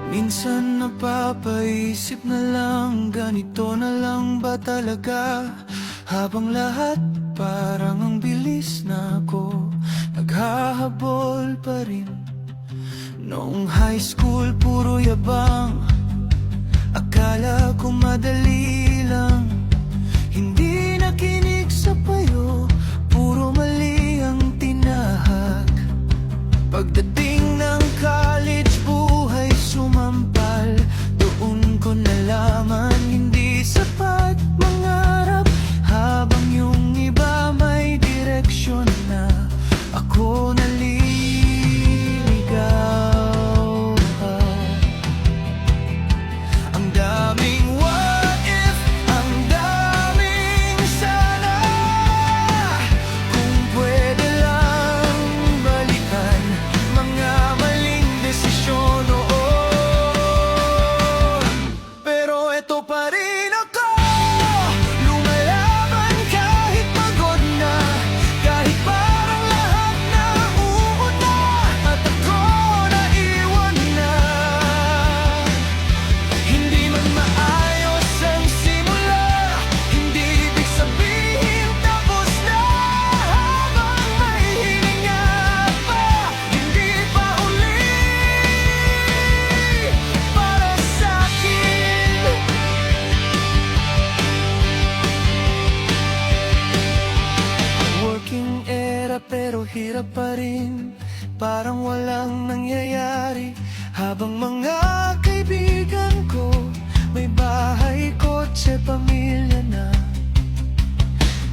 Minsan napapaisip na lang, ganito na lang ba talaga? Habang lahat parang ang bilis na ako naghahabol pa rin. Noong high school puro yabang, akala ko madali lang. Hindi nakinig sa payo, puro mali ang tinahak. Pagdating ng college, buhay sumampal. Doon ko nalaman hindi sapat mangarap. Habang yung iba may direksyon na, ako naliligaw. Ang daming what if, ang daming sana. Kung pwede lang balikan mga maling desisyon noon. Pero eto pa rin ako, lumalaban kahit pagod na, kahit parang lahat na uuna, at ako naiwan na. Hindi man maayos ang simula, hindi ibig sabihin tapos na. Habang may hininga pa, hindi pa uli para sa'kin. Working era pero hirap pa rin, parang walang nangyayari. Habang mga kaibigan ko may bahay, kotse, pamilya na.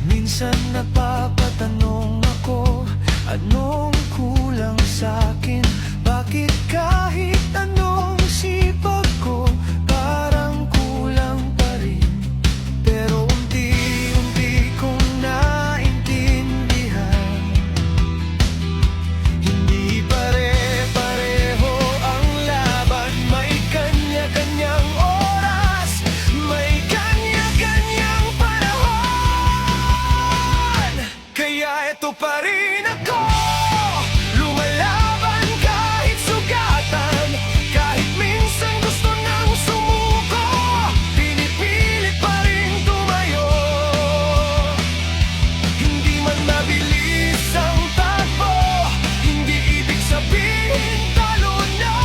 Minsan napapatanong ako, anong kulang sa'kin? Bakit kahit anong sipag ko parang kulang pa rin? Pero unti-unti kong naintindihan, hindi pare-pareho ang laban. May kanya-kanyang oras, may kanya-kanyang panahon. Kaya eto pa rin ako, lumalaban kahit sugatan. Kahit minsan gusto nang sumuko, pinipilit pa rin tumayo. Hindi man mabilis ang takbo, hindi ibig sabihin talo na.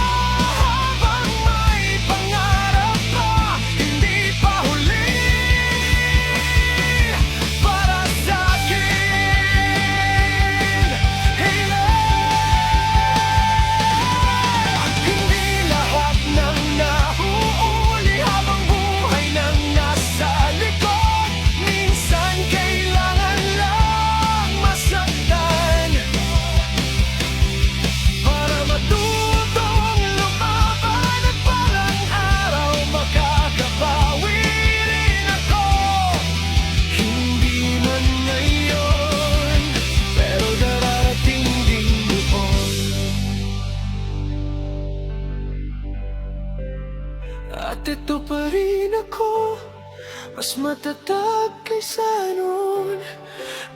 Habang may pangarap pa, hindi pa huli para sa'kin. Hey, hindi lahat ng nauuli habang buhay nang nasa likod. Minsan kailangan lang masaktan para matutong lumaban. At balang araw makakabawi rin ako. Hindi man ngayon, pero darating din doon. At ito pa rin ako, mas matatag kaysa noon.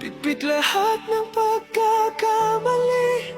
Bitbit lahat ng pagkakamali,